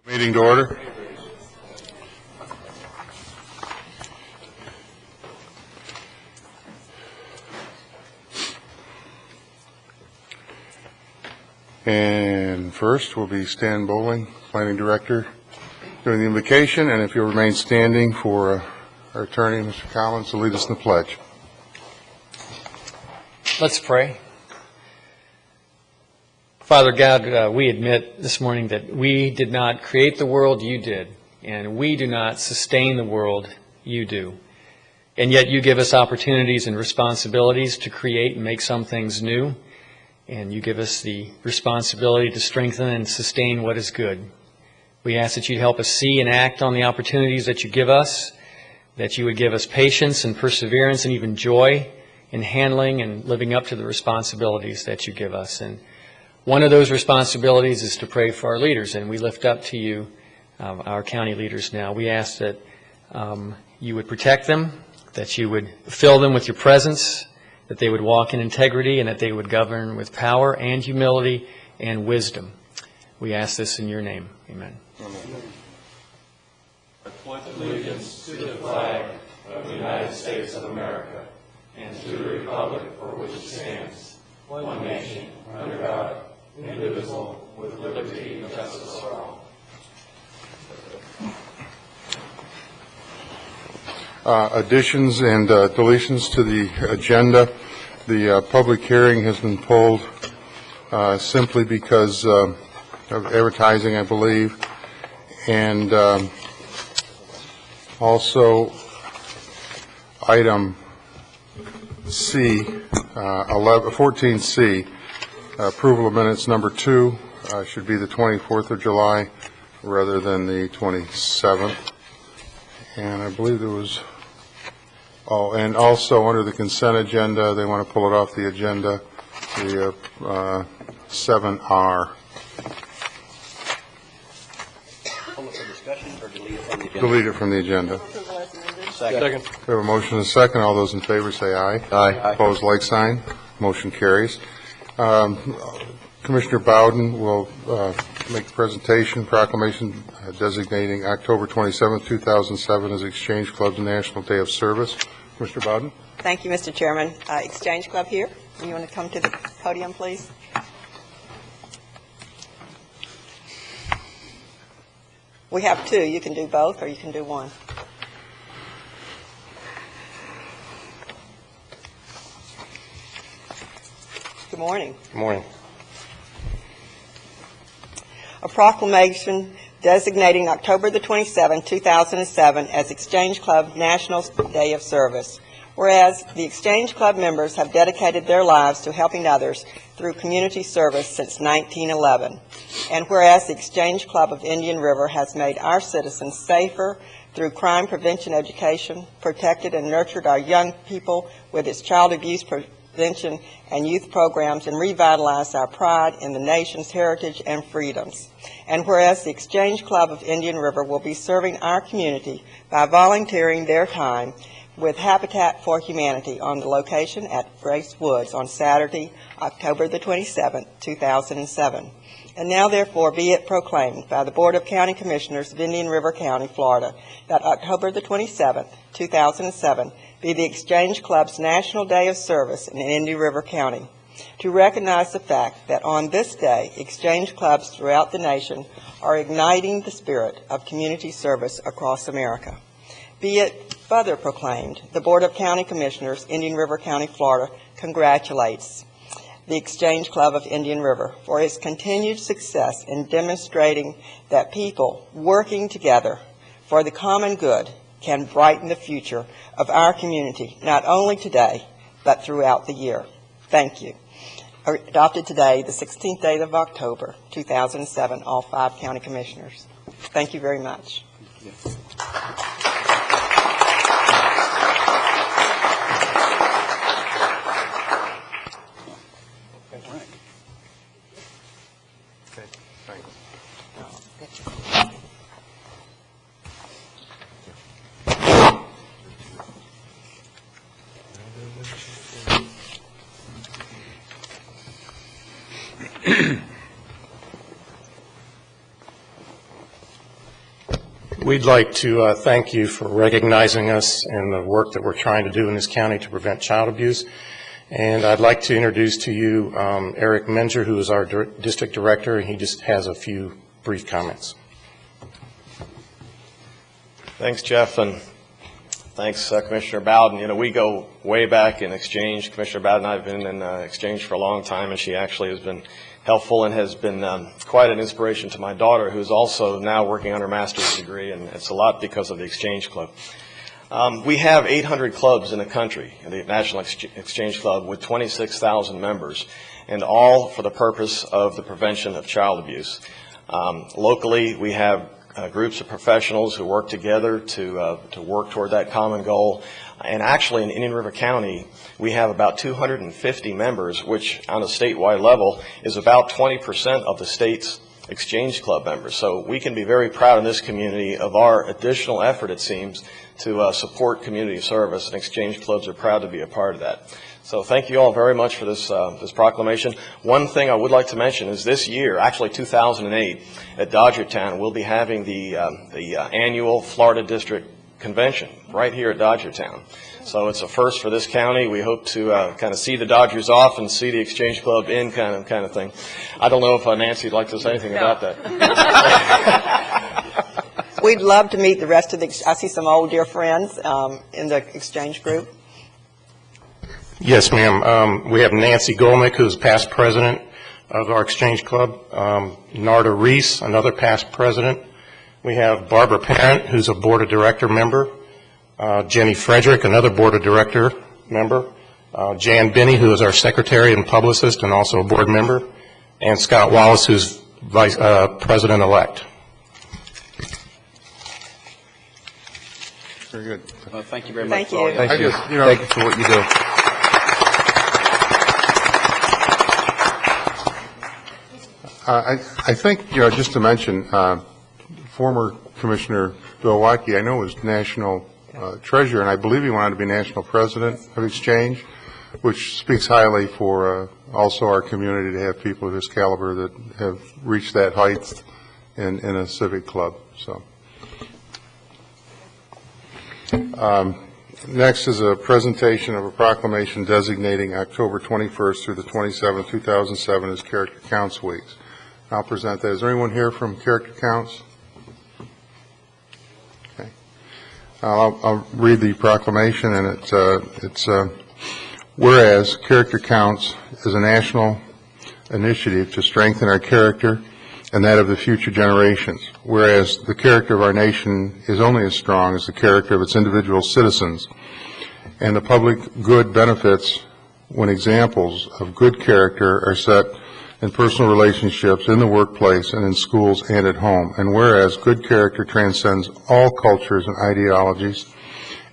Meeting to order. And first will be Stan Bowling, Planning Director, doing the invocation, and if you'll remain standing for our attorney, Mr. Collins, to lead us in the pledge. Let's pray. Father God, we admit this morning that we did not create the world, you did, and we do not sustain the world, you do. And yet you give us opportunities and responsibilities to create and make some things new, and you give us the responsibility to strengthen and sustain what is good. We ask that you'd help us see and act on the opportunities that you give us, that you would give us patience and perseverance and even joy in handling and living up to the responsibilities that you give us. And one of those responsibilities is to pray for our leaders, and we lift up to you our county leaders now. We ask that you would protect them, that you would fill them with your presence, that they would walk in integrity, and that they would govern with power and humility and wisdom. We ask this in your name. Amen. Amen. I pledge allegiance to the flag of the United States of America and to the republic for which it stands, one nation, under God, indivisible, with liberty and justice for all. Additions and deletions to the agenda. The public hearing has been pulled simply because of advertising, I believe, and also item C, 14C, approval of minutes number 2 should be the 24th of July rather than the 27th. And I believe there was, and also under the consent agenda, they want to pull it off the agenda, the 7R. Pull it for discussion or delete it from the agenda? Delete it from the agenda. Second. We have a motion and a second. All those in favor say aye. Aye. Opposed, like sign. Motion carries. Commissioner Bowden will make the presentation, proclamation designating October 27, 2007 as Exchange Club's National Day of Service. Commissioner Bowden. Thank you, Mr. Chairman. Exchange Club here. You want to come to the podium, please? We have two. You can do both, or you can do one. Good morning. Good morning. A proclamation designating October the 27th, 2007 as Exchange Club National Day of Service. Whereas the Exchange Club members have dedicated their lives to helping others through community service since 1911. And whereas the Exchange Club of Indian River has made our citizens safer through crime prevention education, protected and nurtured our young people with its child abuse prevention and youth programs, and revitalized our pride in the nation's heritage and freedoms. And whereas the Exchange Club of Indian River will be serving our community by volunteering their time with Habitat for Humanity on the location at Grace Woods on Saturday, October the 27th, 2007. And now, therefore, be it proclaimed by the Board of County Commissioners of Indian River County, Florida, that October the 27th, 2007, be the Exchange Club's National Day of Service in Indian River County, to recognize the fact that on this day, Exchange Clubs throughout the nation are igniting the spirit of community service across America. Be it further proclaimed, the Board of County Commissioners, Indian River County, Florida, congratulates the Exchange Club of Indian River for its continued success in demonstrating that people working together for the common good can brighten the future of our community, not only today, but throughout the year. Thank you. Adopted today, the 16th day of October, 2007, all 5 county commissioners. Thank you very much. Yes. We'd like to thank you for recognizing us and the work that we're trying to do in this county to prevent child abuse. And I'd like to introduce to you Eric Menzer, who is our district director, and he just has a few brief comments. Thanks, Jeff, and thanks, Commissioner Bowden. You know, we go way back in exchange. Commissioner Bowden and I have been in exchange for a long time, and she actually has been helpful and has been quite an inspiration to my daughter, who's also now working on her master's degree, and it's a lot because of the Exchange Club. We have 800 clubs in the country, the National Exchange Club, with 26,000 members, and all for the purpose of the prevention of child abuse. Locally, we have groups of professionals who work together to work toward that common goal. And actually in Indian River County, we have about 250 members, which on a statewide level is about 20% of the state's Exchange Club members. So we can be very proud in this community of our additional effort, it seems, to support community service, and Exchange Clubs are proud to be a part of that. So thank you all very much for this proclamation. One thing I would like to mention is this year, actually 2008, at Dodgertown, we'll be having the annual Florida District Convention right here at Dodgertown. So it's a first for this county. We hope to kind of see the Dodgers off and see the Exchange Club in kind of thing. I don't know if Nancy would like to say anything about that. We'd love to meet the rest of the, I see some old dear friends in the exchange group. Yes, ma'am. We have Nancy Golnick, who's past president of our Exchange Club. Narda Reese, another past president. We have Barbara Parent, who's a board of director member. Jenny Frederick, another board of director member. Jan Binney, who is our secretary and publicist and also a board member. And Scott Wallace, who's vice president-elect. Very good. Well, thank you very much. Thank you. Thank you. Thank you for what you do. I think, just to mention, former Commissioner Bill Watke, I know, was national treasurer, and I believe he wanted to be national president of Exchange, which speaks highly for also our community to have people of his caliber that have reached that height in a civic club. So. Next is a presentation of a proclamation designating October 21st through the 27th, 2007 as Character Counts Weeks. I'll present that. Is there anyone here from Character Counts? Okay. I'll read the proclamation, and it's whereas Character Counts is a national initiative to strengthen our character and that of the future generations, whereas the character of our nation is only as strong as the character of its individual citizens, and the public good benefits when examples of good character are set in personal relationships, in the workplace, and in schools and at home, and whereas good character transcends all cultures and ideologies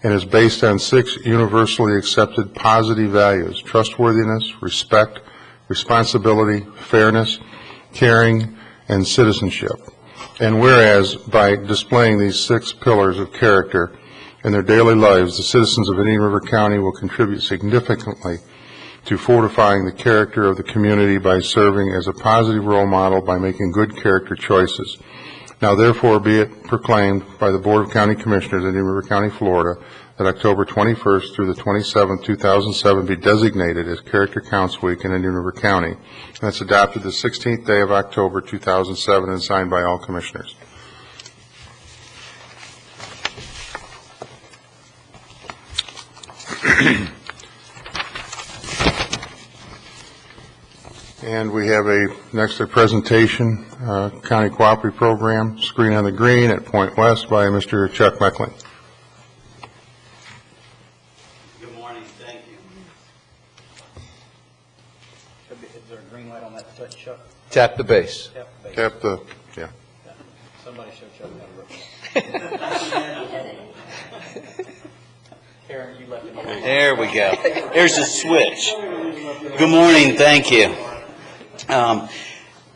and is based on 6 universally accepted positive values: trustworthiness, respect, responsibility, fairness, caring, and citizenship. And whereas by displaying these 6 pillars of character in their daily lives, the citizens of Indian River County will contribute significantly to fortifying the character of the community by serving as a positive role model by making good character choices. Now therefore be it proclaimed by the Board of County Commissioners in Indian River County, Florida, that October 21st through the 27th, 2007 be designated as Character Counts Week in Indian River County. And that's adopted the 16th day of October 2007 and signed by all commissioners. And we have next a presentation, County Cooperative Program, Screen on the Green at Point West by Mr. Chuck Meckling. Good morning. Thank you. Is there a green light on that touch, Chuck? Tap the base. Tap the base. Tap the, yeah. Somebody show Chuck how to work. Karen, you left it on. There we go. There's a switch. Good morning. Thank you.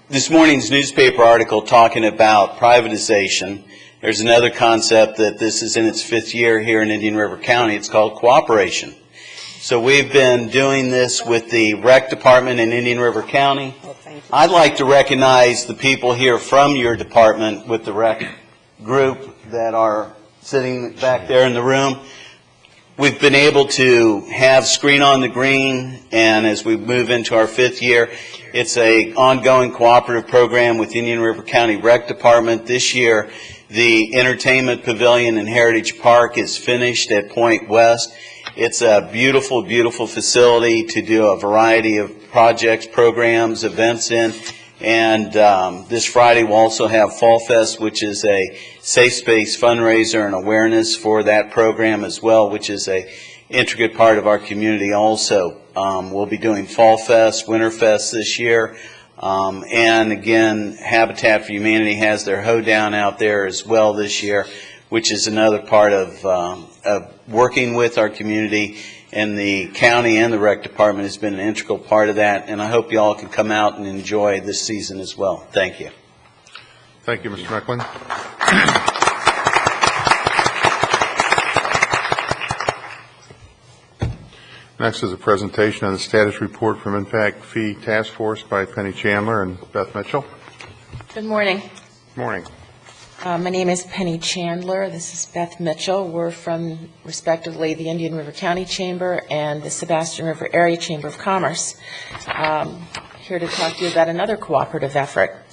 This morning's newspaper article talking about privatization. There's another concept that this is in its 5th year here in Indian River County. It's called cooperation. So we've been doing this with the rec department in Indian River County. Well, thank you. I'd like to recognize the people here from your department with the rec group that are sitting back there in the room. We've been able to have Screen on the Green, and as we move into our 5th year, it's an ongoing cooperative program with Indian River County Rec Department. This year, the Entertainment Pavilion in Heritage Park is finished at Point West. It's a beautiful, beautiful facility to do a variety of projects, programs, events in. And this Friday we'll also have Fall Fest, which is a safe space fundraiser and awareness for that program as well, which is a intricate part of our community also. We'll be doing Fall Fest, Winter Fest this year. And again, Habitat for Humanity has their hoedown out there as well this year, which is another part of working with our community. And the county and the rec department has been an integral part of that. And I hope you all can come out and enjoy this season as well. Thank you. Thank you, Mr. Mecklen. Next is a presentation on the status report from Impact Fee Task Force by Penny Chandler and Beth Mitchell. Good morning. Good morning. My name is Penny Chandler. This is Beth Mitchell. We're from, respectively, the Indian River County Chamber and the Sebastian River Area Chamber of Commerce. Here to talk to you about another cooperative effort.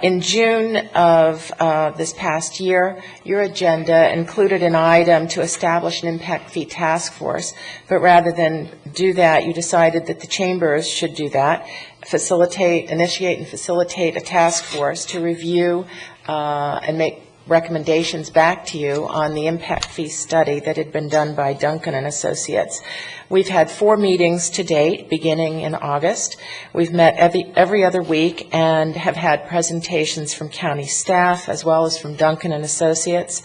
In June of this past year, your agenda included an item to establish an impact fee task force, but rather than do that, you decided that the chambers should do that, initiate and facilitate a task force to review and make recommendations back to you on the impact fee study that had been done by Duncan and Associates. We've had 4 meetings to date, beginning in August. We've met every other week and have had presentations from county staff as well as from Duncan and Associates.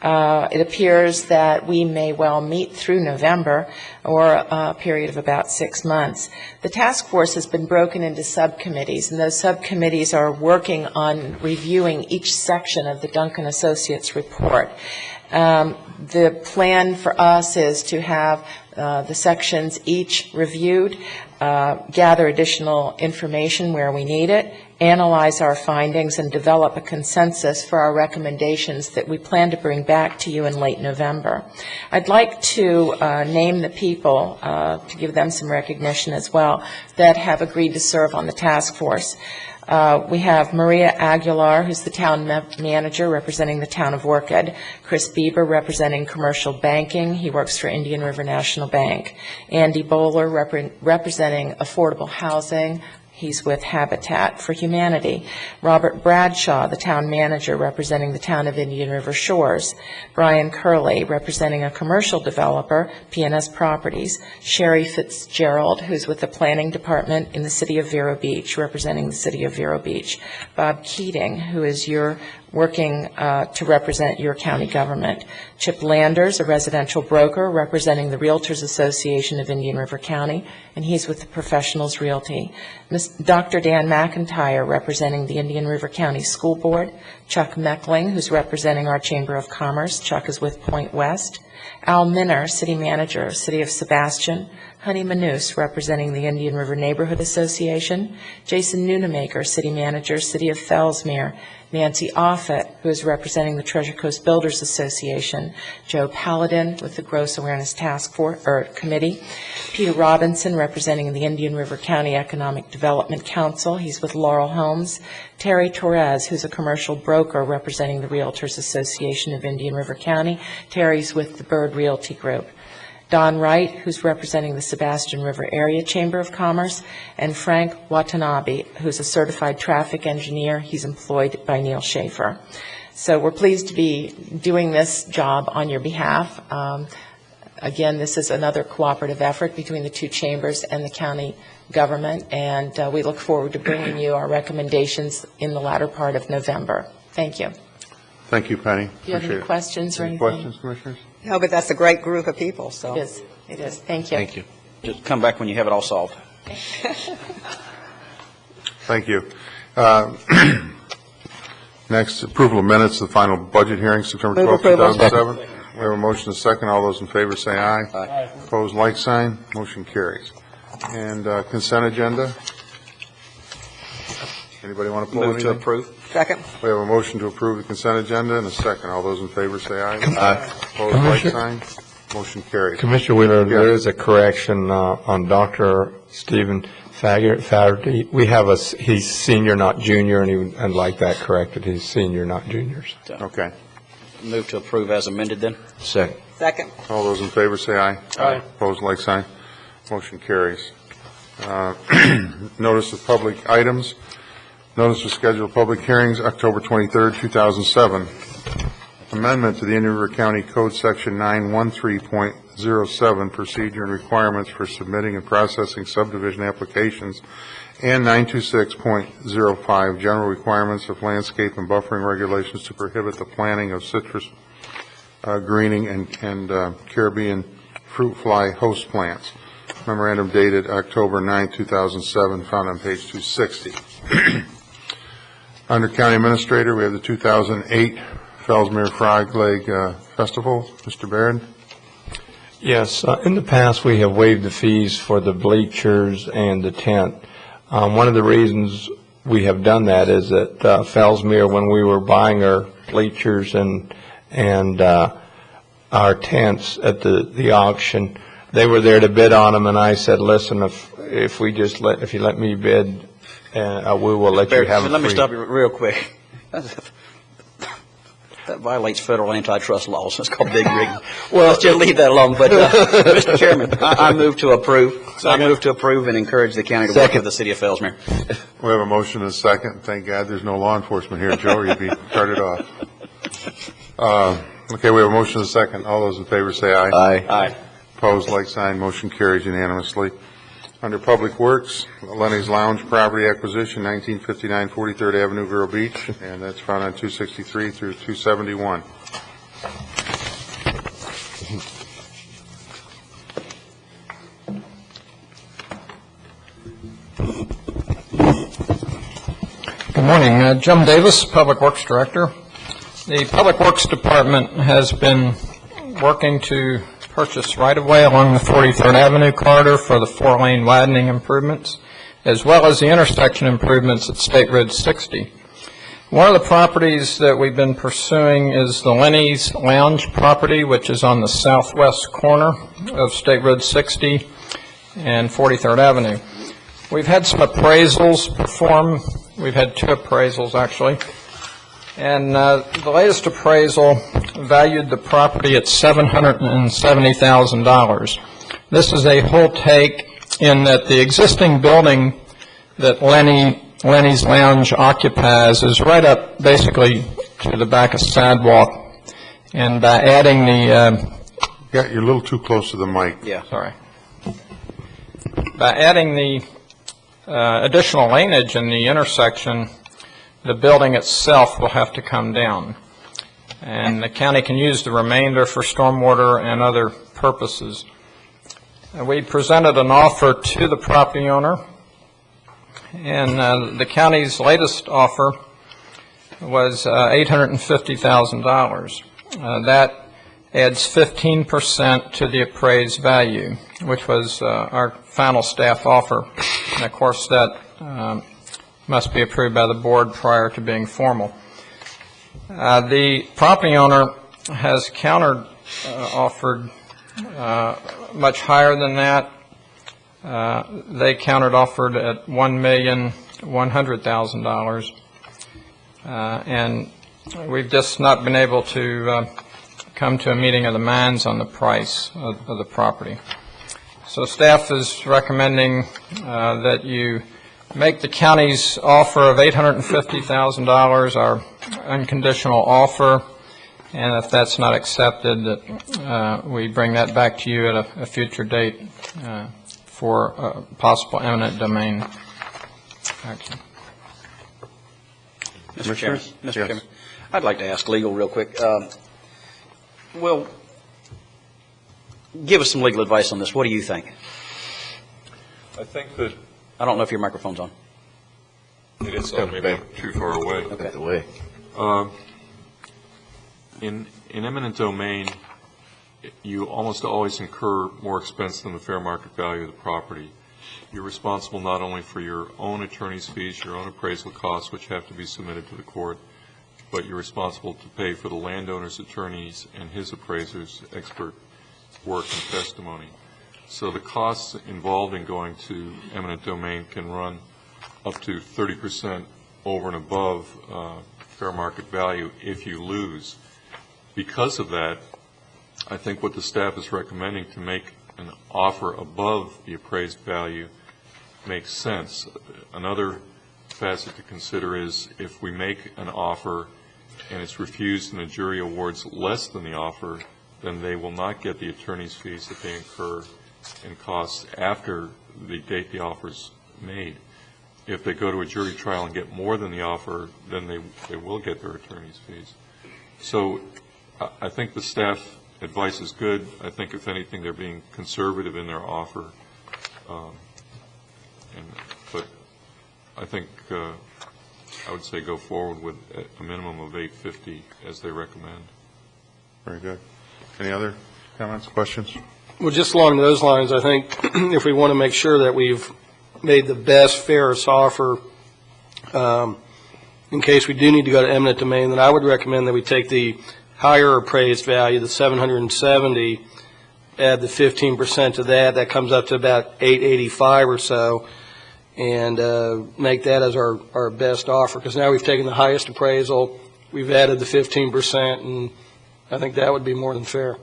It appears that we may well meet through November, or a period of about 6 months. The task force has been broken into subcommittees, and those subcommittees are working on reviewing each section of the Duncan Associates report. The plan for us is to have the sections each reviewed, gather additional information where we need it, analyze our findings, and develop a consensus for our recommendations that we plan to bring back to you in late November. I'd like to name the people, to give them some recognition as well, that have agreed to serve on the task force. We have Maria Aguilar, who's the town manager representing the town of Orchid. Chris Bieber representing commercial banking. He works for Indian River National Bank. Andy Bowler representing affordable housing. He's with Habitat for Humanity. Robert Bradshaw, the town manager representing the town of Indian River Shores. Brian Curley, representing a commercial developer, PNS Properties. Sherry Fitzgerald, who's with the planning department in the city of Vero Beach, representing the city of Vero Beach. Bob Keating, who is working to represent your county government. Chip Landers, a residential broker representing the Realtors Association of Indian River County, and he's with the Professionals Realty. Dr. Dan McIntyre, representing the Indian River County School Board. Chuck Meckling, who's representing our Chamber of Commerce. Chuck is with Point West. Al Minner, City Manager, City of Sebastian. Honey Manus, representing the Indian River Neighborhood Association. Jason Nunemaker, City Manager, City of Fellsmere. Nancy Offit, who is representing the Treasure Coast Builders Association. Joe Paladin with the Gross Awareness Task Force Committee. Peter Robinson, representing the Indian River County Economic Development Council. He's with Laurel Homes. Terry Torres, who's a commercial broker representing the Realtors Association of Indian River County. Terry's with the Bird Realty Group. Don Wright, who's representing the Sebastian River Area Chamber of Commerce, and Frank Watanabe, who's a certified traffic engineer. He's employed by Neil Schaefer. So we're pleased to be doing this job on your behalf. Again, this is another cooperative effort between the 2 chambers and the county government, and we look forward to bringing you our recommendations in the latter part of November. Thank you. Thank you, Penny. Do you have any questions or anything? Any questions, Commissioners? No, but that's a great group of people, so. It is. It is. Thank you. Thank you. Just come back when you have it all solved. Thank you. Next, approval of minutes of the final budget hearing, September Move 12, approval. 2007. We have a motion and a second. All those in favor say aye. Aye. Opposed, like sign. Motion carries. And consent agenda. Anybody want to pull Move to anything? approve. Second. We have a motion to approve the consent agenda and a second. All those in favor say aye. Aye. Opposed, like sign. Motion carries. Commissioner Wheeler, Yes. there is a correction on Dr. Stephen Faggerty. We have he's senior, not junior, and I'd like that corrected. He's senior, not juniors. Okay. Move to approve as amended then. Second. Second. All those in favor say aye. Aye. Opposed, like sign. Motion carries. Notice of public items. Notice of scheduled public hearings, October 23rd, 2007. Amendment to the Indian River County Code Section 913.07, Procedure and Requirements for Submitting and Processing Subdivision Applications, and 926.05, General Requirements of Landscape and Buffering Regulations to prohibit the planting of citrus greening and Caribbean fruit fly host plants. Memorandum dated October 9, 2007, found on page 260. Under County Administrator, we have the 2008 Fellsmere Frog Leg Festival. Mr. Barron? Yes, in the past, we have waived the fees for the bleachers and the tent. One of the reasons we have done that is that Fellsmere, when we were buying our bleachers and our tents at the auction, they were there to bid on them, and I said, listen, if you let me bid, we will let you have them Let me free. stop you real quick. That violates federal antitrust laws. It's called big rigging. Well, let's just leave that alone. But, Mr. Chairman, I move to approve. I move to approve and encourage the county to work with the city of Fellsmere. We have a motion and a second. Thank God there's no law enforcement here, Joe, or you'd be carted off. Okay, we have a motion and a second. All those in favor say aye. Aye. Aye. Opposed, like sign. Motion carries unanimously. Under Public Works, Lenny's Lounge property acquisition, 1959 43rd Avenue, Vero Beach, and that's found on 263 through 271. Good morning. Jim Davis, Public Works Director. The Public Works Department has been working to purchase right-of-way along the 43rd Avenue corridor for the four-lane widening improvements, as well as the intersection improvements at State Road 60. One of the properties that we've been pursuing is the Lenny's Lounge property, which is on the southwest corner of State Road 60 and 43rd Avenue. We've had some appraisals performed. We've had two appraisals, actually. And the latest appraisal valued the property at $770,000. This is a whole take in that the existing building that Lenny's Lounge occupies is right up basically to the back of sidewalk. And by adding the... You're a little too close to the mic. Yeah. Sorry. By adding the additional laneage in the intersection, the building itself will have to come down. And the county can use the remainder for stormwater and other purposes. We presented an offer to the property owner, and the county's latest offer was $850,000. That adds 15% to the appraised value, which was our final staff offer. And of course, that must be approved by the board prior to being formal. The property owner has offered much higher than that. They offered at $1,100,000, and we've just not been able to come to a meeting of the minds on the price of the property. So staff is recommending that you make the county's offer of $850,000 our unconditional offer, and if that's not accepted, that we bring that back to you at a future date for possible eminent domain action. Mr. Chairman, Yes. Chairman, I'd like to ask legal real quick. Well, give us some legal advice on this. What do you think? I think that I don't know if your microphone's on. it is maybe too far away. Okay. In eminent domain, you almost always incur more expense than the fair market value of the property. you're responsible not only for your own attorney's fees, your own appraisal costs, which have to be submitted to the court, but you're responsible to pay for the landowner's attorneys and his appraisers' expert work and testimony. So the costs involved in going to eminent domain can run up to 30% over and above fair market value if you lose. Because of that, I think what the staff is recommending, to make an offer above the appraised value, makes sense. Another facet to consider is if we make an offer and it's refused and the jury awards less than the offer, then they will not get the attorney's fees that they incur in costs after the date the offer is made. If they go to a jury trial and get more than the offer, then they will get their attorney's fees. So I think the staff advice is good. I think, if anything, they're being conservative in their offer. But I think I would say go forward with a minimum of $850 as they recommend. Very good. Any other comments, questions? Well, just along those lines, I think if we want to make sure that we've made the best, fairest offer, in case we do need to go to eminent domain, then I would recommend that we take the higher appraised value, the 770, add the 15% to that. That comes up to about 885 or so, and make that as our best offer. Because now we've taken the highest appraisal, we've added the 15%, and I think that would be more than fair.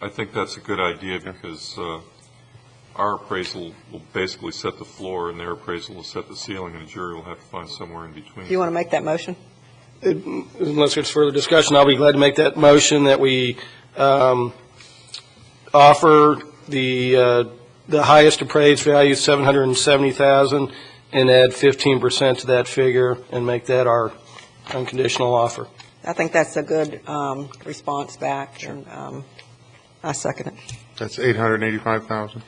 I think that's a good idea, because our appraisal will basically set the floor and their appraisal will set the ceiling, and the jury will have to find somewhere in between. Do you want to make that motion? Unless there's further discussion, I'll be glad to make that motion that we offer the highest appraised value, $770,000, and add 15% to that figure and make that our unconditional offer. I think that's a good response back, and I second it. That's $885,000.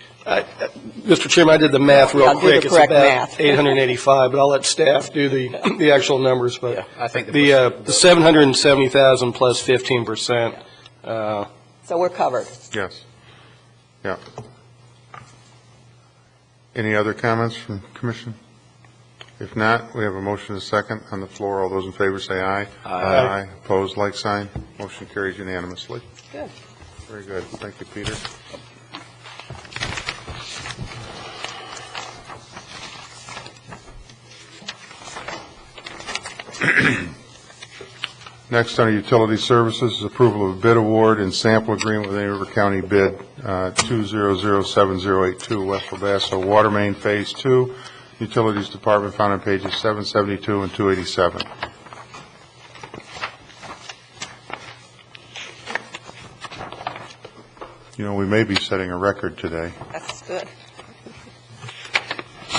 Mr. Chairman, I did the math real quick. It's about math. 885, but I'll let staff do the actual numbers. But Yeah, I think the 770,000 plus 15%. So we're covered. Yes. Yeah. Any other comments from Commission? If not, we have a motion and a second on the floor. All those in favor say aye. Aye. Opposed, like sign. Motion carries unanimously. Good. Very good. Thank you, Peter. Next, under Utility Services, is approval of a bid award and sample agreement with Indian River County bid 2007082 West Labasso Water Main Phase 2, Utilities Department, found on pages 772 and 287. You know, we may be setting a record today. That's good.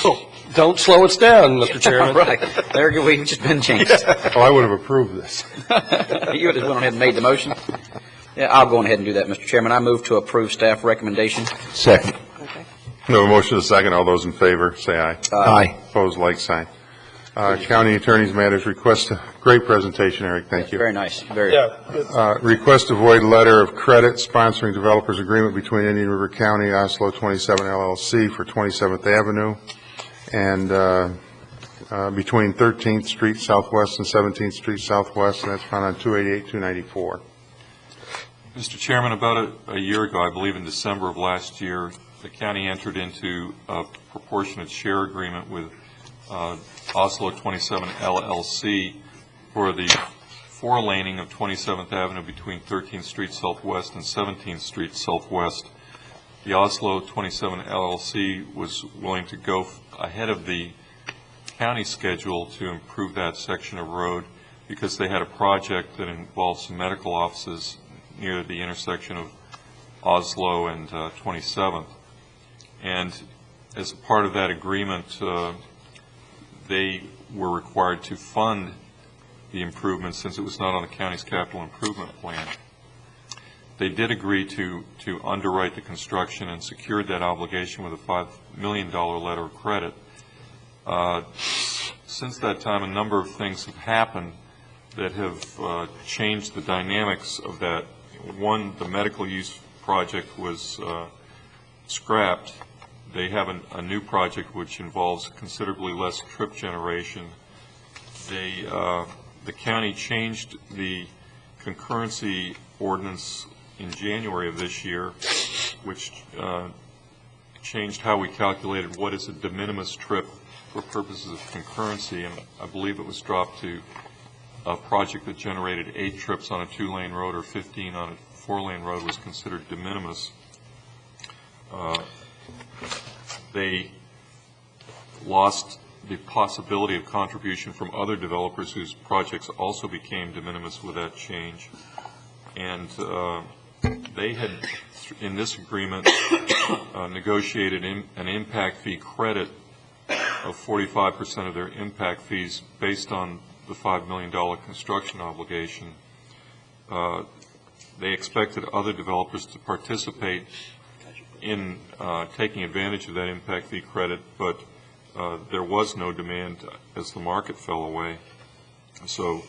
Oh, don't slow us down, Mr. Chairman. Right. There we've just been changed. Oh, I would have approved this. You would have went ahead and made the motion. Yeah, I'll go ahead and do that, Mr. Chairman. I move to approve staff recommendation. Second. Okay. We have a motion and a second. All those in favor, say aye. Aye. Opposed, like sign. County Attorney's Matters request. Great presentation, Eric. Thank you. Very nice. Very. Request to void letter of credit sponsoring developers agreement between Indian River County, Oslo 27 LLC for 27th Avenue, and between 13th Street Southwest and 17th Street Southwest, and that's found on 288-294. Mr. Chairman, about a year ago, I believe in December of last year, the county entered into a proportionate share agreement with Oslo 27 LLC for the four-laning of 27th Avenue between 13th Street Southwest and 17th Street Southwest. The Oslo 27 LLC was willing to go ahead of the county schedule to improve that section of road because they had a project that involved some medical offices near the intersection of Oslo and 27th. And as a part of that agreement, they were required to fund the improvements since it was not on the county's capital improvement plan. They did agree to underwrite the construction and secured that obligation with a $5 million letter of credit. Since that time, a number of things have happened that have changed the dynamics of that. One, the medical use project was scrapped. they have a new project which involves considerably less trip generation. The county changed the concurrency ordinance in January of this year, which changed how we calculated what is a de minimis trip for purposes of concurrency, and I believe it was dropped to a project that generated 8 trips on a 2-lane road or 15 on a 4-lane road was considered de minimis. They lost the possibility of contribution from other developers whose projects also became de minimis with that change. And they had, in this agreement, negotiated an impact fee credit of 45% of their impact fees based on the $5 million construction obligation. They expected other developers to participate in taking advantage of that impact fee credit, but there was no demand as the market fell away. So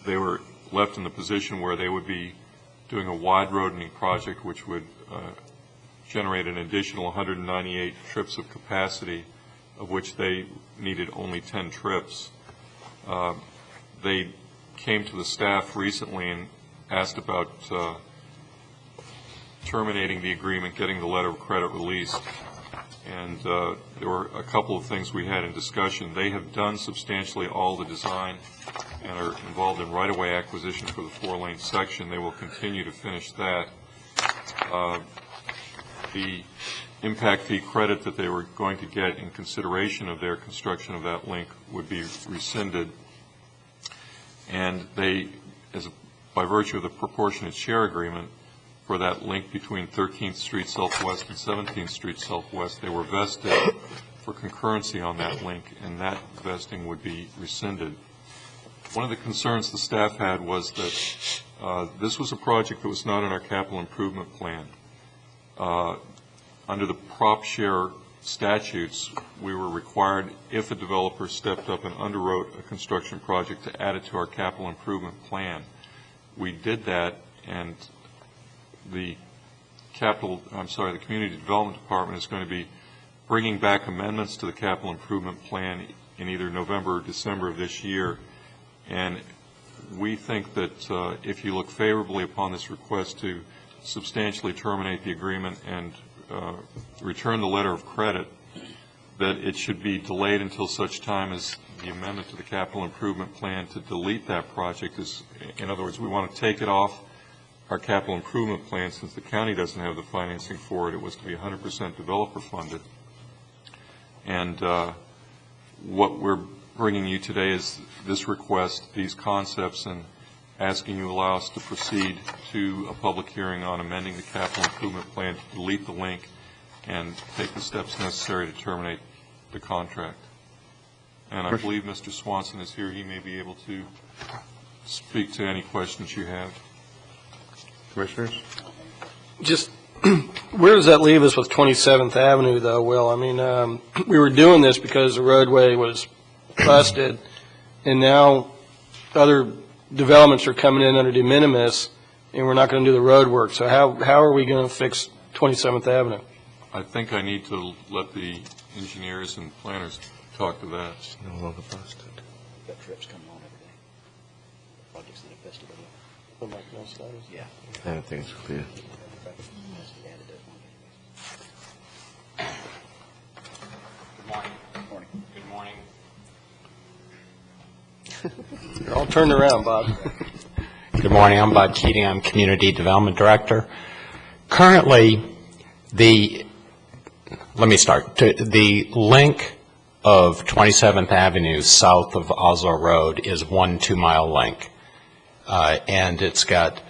they were left in the position where they would be doing a wide roadening project which would generate an additional 198 trips of capacity, of which they needed only 10 trips. They came to the staff recently and asked about terminating the agreement, getting the letter of credit released. And there were a couple of things we had in discussion. They have done substantially all the design and are involved in right-of-way acquisition for the 4-lane section. They will continue to finish that. The impact fee credit that they were going to get in consideration of their construction of that link would be rescinded. And they, by virtue of the proportionate share agreement for that link between 13th Street Southwest and 17th Street Southwest, they were vested for concurrency on that link, and that vesting would be rescinded. One of the concerns the staff had was that this was a project that was not in our capital improvement plan. Under the prop share statutes, we were required, if a developer stepped up and underwrote a construction project, to add it to our capital improvement plan. We did that, and the Community Development Department is going to be bringing back amendments to the capital improvement plan in either November or December of this year. And we think that if you look favorably upon this request to substantially terminate the agreement and return the letter of credit, that it should be delayed until such time as the amendment to the capital improvement plan to delete that project is, in other words, we want to take it off our capital improvement plan since the county doesn't have the financing for it. It was to be 100% developer funded. And what we're bringing you today is this request, these concepts, and asking you allow us to proceed to a public hearing on amending the capital improvement plan to delete the link and take the steps necessary to terminate the contract. And I believe Mr. Swanson is here. He may be able to speak to any questions you have. Commissioners? Just where does that leave us with 27th Avenue, though, Will? I mean, we were doing this because the roadway was busted, and now other developments are coming in under de minimis, and we're not going to do the road work. So how are we going to fix 27th Avenue? I think I need to let the engineers and planners talk to that. It's no longer busted. Got trips coming on every day. Projects that are busted every day. Yeah. I don't think it's clear. Good morning. Good morning. You're all turned around, Bob. Good morning. I'm Bob Keating. I'm Community Development Director. Currently, the link of 27th Avenue south of Oslo Road is 1 2-mile link. And it's got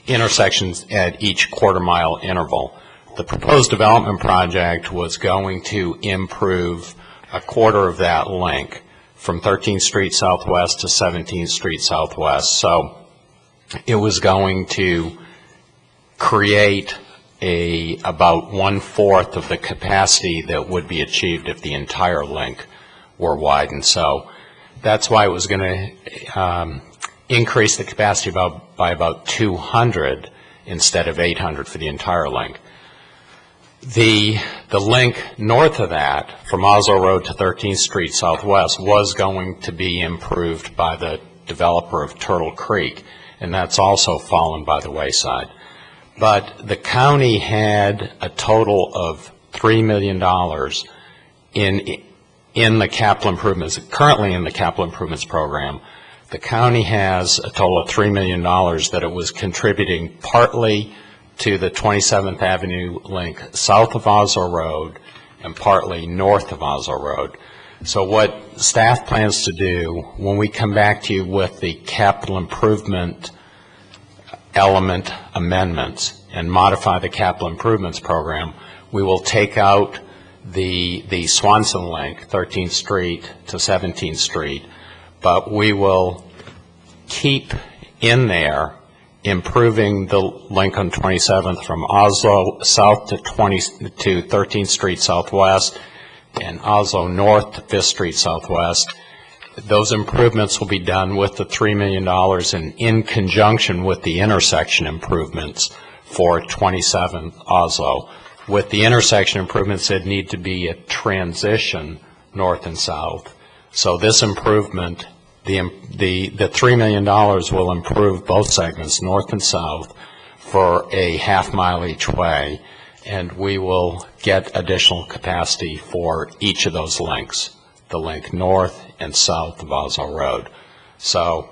intersections at each quarter-mile interval. The proposed development project was going to improve a quarter of that link from 13th Street Southwest to 17th Street Southwest. So it was going to create about 1/4 of the capacity that would be achieved if the entire link were widened. So that's why it was going to increase the capacity by about 200 instead of 800 for the entire link. The link north of that, from Oslo Road to 13th Street Southwest, was going to be improved by the developer of Turtle Creek, and that's also fallen by the wayside. But the county had a total of $3 million in the capital improvements, currently in the capital improvements program. The county has a total of $3 million that it was contributing partly to the 27th Avenue link south of Oslo Road and partly north of Oslo Road. So what staff plans to do when we come back to you with the capital improvement element amendments and modify the capital improvements program, we will take out the Swanson link, 13th Street to 17th Street, but we will keep in there improving the link on 27th from Oslo south to 13th Street Southwest and Oslo north to 5th Street Southwest. Those improvements will be done with the $3 million and in conjunction with the intersection improvements for 27th Oslo. With the intersection improvements, it need to be a transition north and south. So this improvement, the $3 million will improve both segments, north and south, for a half-mile each way, and we will get additional capacity for each of those links, the link north and south of Oslo Road. So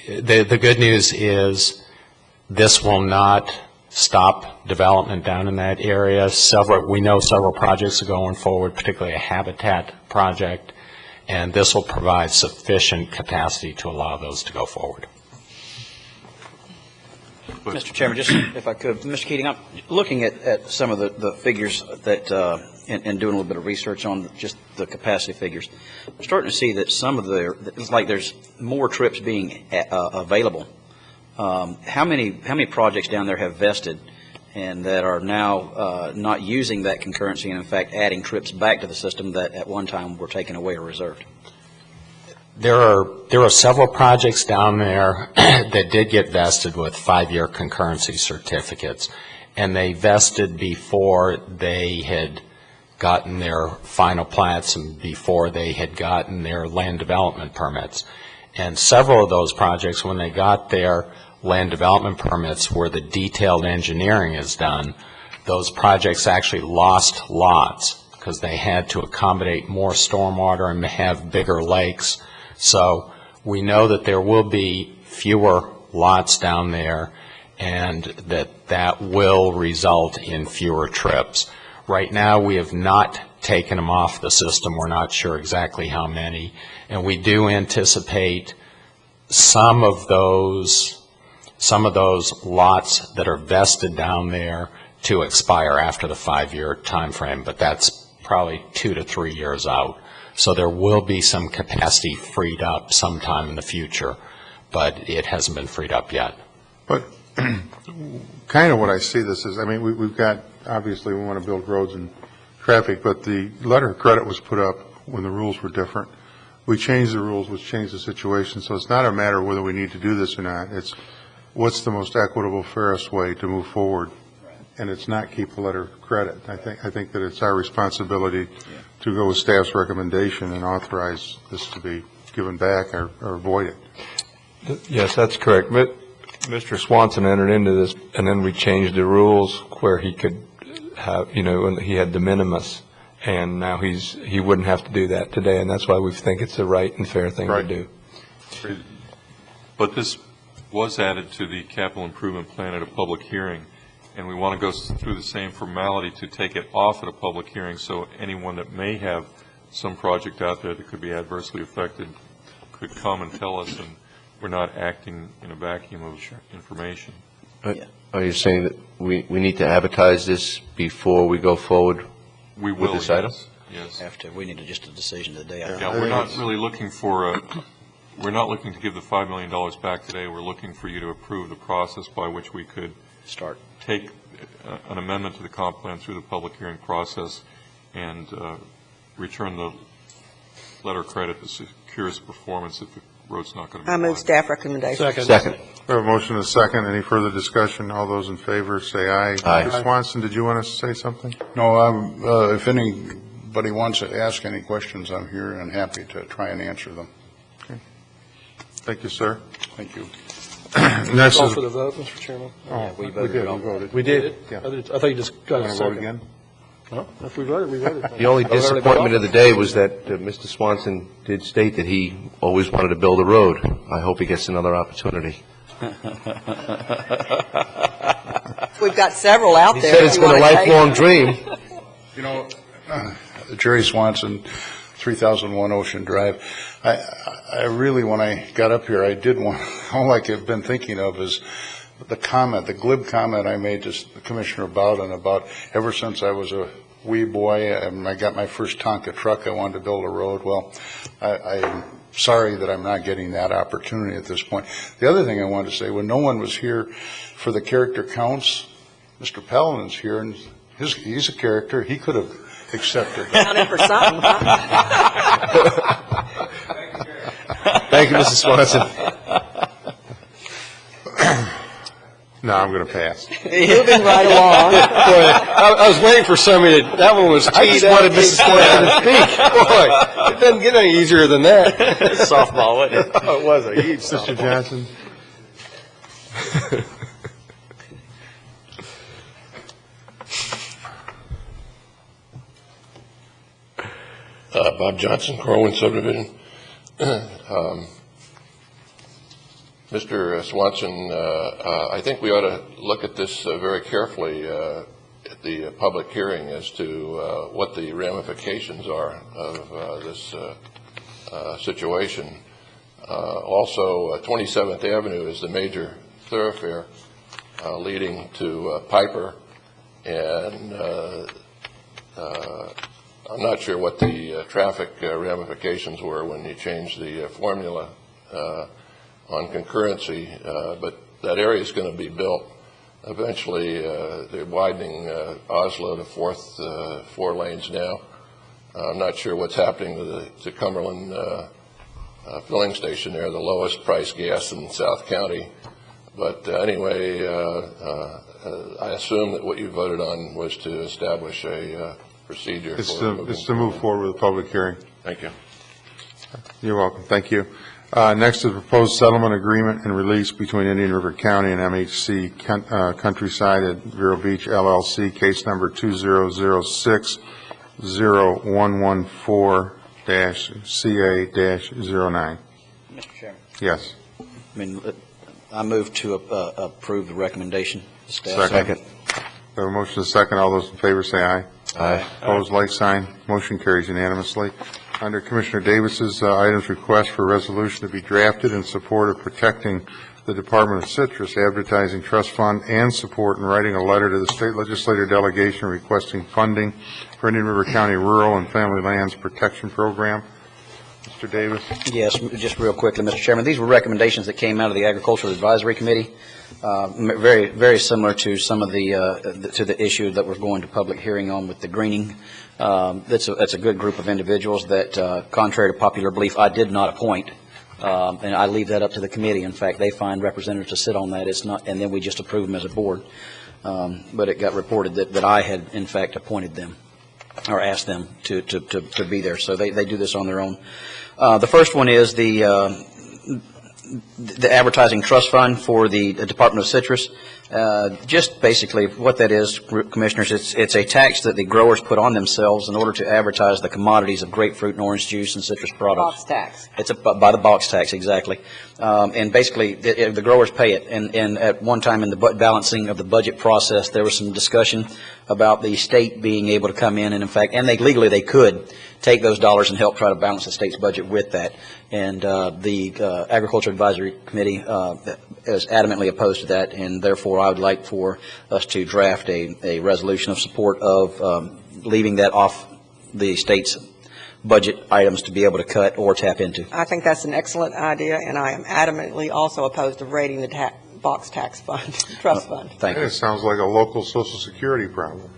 the good news is this will not stop development down in that area. We know several projects are going forward, particularly a habitat project, and this will provide sufficient capacity to allow those to go forward. Mr. Chairman, just if I could, Mr. Keating, I'm looking at some of the figures that, and doing a little bit of research on just the capacity figures. I'm starting to see that some of it's like there's more trips being available. How many projects down there have vested and that are now not using that concurrency and in fact adding trips back to the system that at one time were taken away or reserved? There are several projects down there that did get vested with 5-year concurrency certificates, and they vested before they had gotten their final plats and before they had gotten their land development permits. And several of those projects, when they got their land development permits where the detailed engineering is done, those projects actually lost lots because they had to accommodate more stormwater and have bigger lakes. So we know that there will be fewer lots down there and that will result in fewer trips. Right now we have not taken them off the system. We're not sure exactly how many, and we do anticipate some of those lots that are vested down there to expire after the 5-year time frame, but that's probably 2 to 3 years out. So there will be some capacity freed up sometime in the future, but it hasn't been freed up yet. But kind of what I see this is, I mean, we've got, obviously we want to build roads and traffic, but the letter of credit was put up when the rules were different. We changed the rules, which changed the situation. So it's not a matter of whether we need to do this or not. It's what's the most equitable, fairest way to move forward. And it's not keep the letter of credit. I think that it's our responsibility to go with staff's recommendation and authorize this to be given back or avoid it. Yes, that's correct. But Mr. Swanson entered into this, and then we changed the rules where he could have, he had de minimis, and now he wouldn't have to do that today, and that's why we think it's the right and fair thing to do. But this was added to the capital improvement plan at a public hearing, and we want to go through the same formality to take it off at a public hearing so anyone that may have some project out there that could be adversely affected could come and tell us, and we're not acting in a vacuum of information. Are you saying that we need to advertise this before we go forward with this item? Yes. After we need just a decision today. Yeah, we're not really looking for we're not looking to give the $5 million back today. We're looking for you to approve the process by which we could take an amendment to the comp plan through the public hearing process and return the letter of credit that secures performance if road's not going to be I move wide. staff recommendation. Second. We have a motion and a second. Any further discussion? All those in favor say aye. Aye. Mr. Swanson, did you want to say something? No, if anybody wants to ask any questions, I'm here and happy to try and answer them. Thank you, sir. Thank you. Next Call is... for the vote, Mr. Chairman. Oh, we voted. We did? Yeah. I thought you just got a Want to vote second. again? No, if we voted, we voted. The only disappointment of the day was that Mr. Swanson did state that he always wanted to build a road. I hope he gets another opportunity. We've got several out He there. said if it's you been a wanna take lifelong them. dream. You know, Jerry Swanson, 3001 Ocean Drive. I really, when I got up here, I did want, all I have been thinking of is the comment, the glib comment I made to Commissioner Bowden about ever since I was a wee boy and I got my first Tonka truck, I wanted to build a road. Well, I'm sorry that I'm not getting that opportunity at this point. The other thing I wanted to say, when no one was here for the character counts, Mr. Pellin's here, and he's a character. He could have accepted that. Counting for something, huh? Thank you, Mr. Swanson. No, I'm going to pass. Moving right along. Boy, I was waiting for somebody that one was teed up. I just wanted Mrs. Swanson to speak. Boy, it doesn't get any easier than that. Softball, wasn't it? Oh, it was a huge Mr. Johnson? Bob Johnson, Corwin Subdivision. Mr. Swanson, I think we ought to look at this very carefully at the public hearing as to what the ramifications are of this situation. Also, 27th Avenue is the major thoroughfare leading to Piper, and I'm not sure what the traffic ramifications were when you changed the formula on concurrency, but that area is going to be built. Eventually, they're widening Oslo to 4 lanes now. I'm not sure what's happening to the Cumberland filling station there, the lowest price gas in South County. But anyway, I assume that what you voted on was to establish a procedure. It's to move forward with a public hearing. Thank you. You're welcome. Thank you. Next is proposed settlement agreement and release between Indian River County and MHC Countryside at Vero Beach, LLC, case number 2006-0114-CA-09. Mr. Chairman. Yes. I move to approve the recommendation. Second. We have a motion and a second. All those in favor say aye. Aye. Opposed, like sign. Motion carries unanimously. Under Commissioner Davis's items, request for a resolution to be drafted in support of protecting the Department of Citrus Advertising Trust Fund and support in writing a letter to the state legislative delegation requesting funding for Indian River County Rural and Family Lands Protection Program. Mr. Davis? Yes, just real quickly, Mr. Chairman. These were recommendations that came out of the Agricultural Advisory Committee, very, very similar to some of the issue that we're going to public hearing on with the greening. That's a good group of individuals that, contrary to popular belief, I did not appoint, and I leave that up to the committee. In fact, they find representatives to sit on that. It's not, and then we just approve them as a board. But it got reported that I had, in fact, appointed them or asked them to be there. So they do this on their own. The first one is the Advertising Trust Fund for the Department of Citrus. Just basically what that is, Commissioners, it's a tax that the growers put on themselves in order to advertise the commodities of grapefruit and orange juice and citrus products. Box tax. It's by the box tax, exactly. And basically, the growers pay it. And at one time in the balancing of the budget process, there was some discussion about the state being able to come in, and in fact, and legally they could take those dollars and help try to balance the state's budget with that. And the Agriculture Advisory Committee is adamantly opposed to that, and therefore I would like for us to draft a resolution of support of leaving that off the state's budget items to be able to cut or tap into. I think that's an excellent idea, and I am adamantly also opposed to raiding the box tax fund, trust fund. Thank you. It sounds like a local Social Security problem.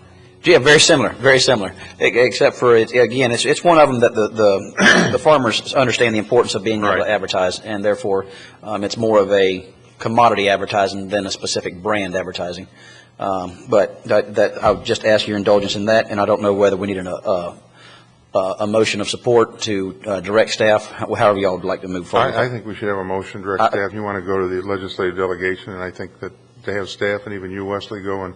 Yeah, very similar, except for, again, it's one of them that the farmers understand the importance of being able to advertise, and therefore, it's more of a commodity advertising than a specific brand advertising. But that I would just ask your indulgence in that, and I don't know whether we need a motion of support to direct staff, however y'all would like to move forward. I think we should have a motion, direct staff. You want to go to the legislative delegation, and I think that to have staff and even you, Wesley, go and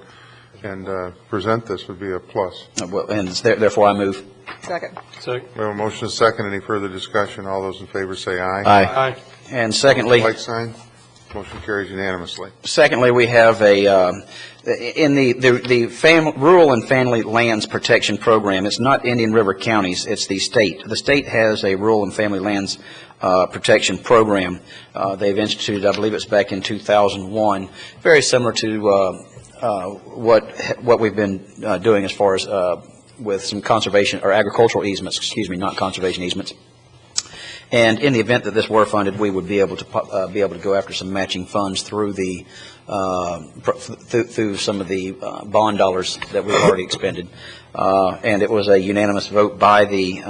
present this would be a plus. And therefore I move. Second. We have a motion, a second. Any further discussion? All those in favor say aye. Aye. And secondly, like sign. Motion carries unanimously. Secondly, we have in the Rural and Family Lands Protection Program. It's not Indian River counties, it's the state. The state has a Rural and Family Lands Protection Program. They've instituted, I believe it's back in 2001, very similar to what we've been doing as far as with some conservation or agricultural easements, not conservation easements. And in the event that this were funded, we would be able to go after some matching funds through the through some of the bond dollars that we've already expended. And it was a unanimous vote by the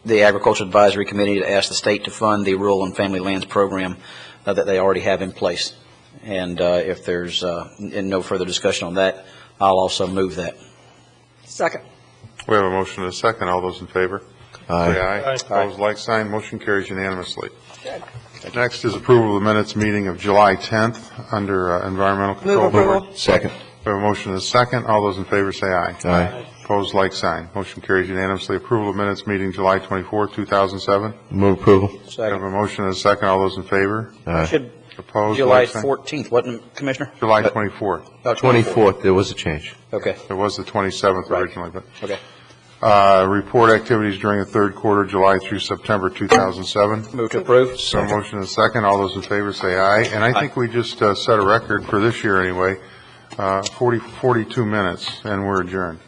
Agricultural Advisory Committee to ask the state to fund the Rural and Family Lands Program that they already have in place. And if there's no further discussion on that, I'll also move that. Second. We have a motion and a second. All those in favor? Aye. Say aye. Opposed, like sign. Motion carries unanimously. Next is approval of the minutes meeting of July 10th under Environmental Control Board. Second. We have a motion and a second. All those in favor say aye. Aye. Opposed, like sign. Motion carries unanimously. Approval of minutes meeting July 24, 2007. Move approval. We have a motion and a second. All those in favor? Aye. Opposed, July like sign. 14th, wasn't it, Commissioner? July 24th. Oh, 24th, there was a change. Okay. There was the 27th originally, but. Okay. Report activities during the third quarter, July through September 2007. Move to approve. So motion and a second. All those in favor say aye. And I think we just set a record for this year anyway, 42 minutes, and we're adjourned.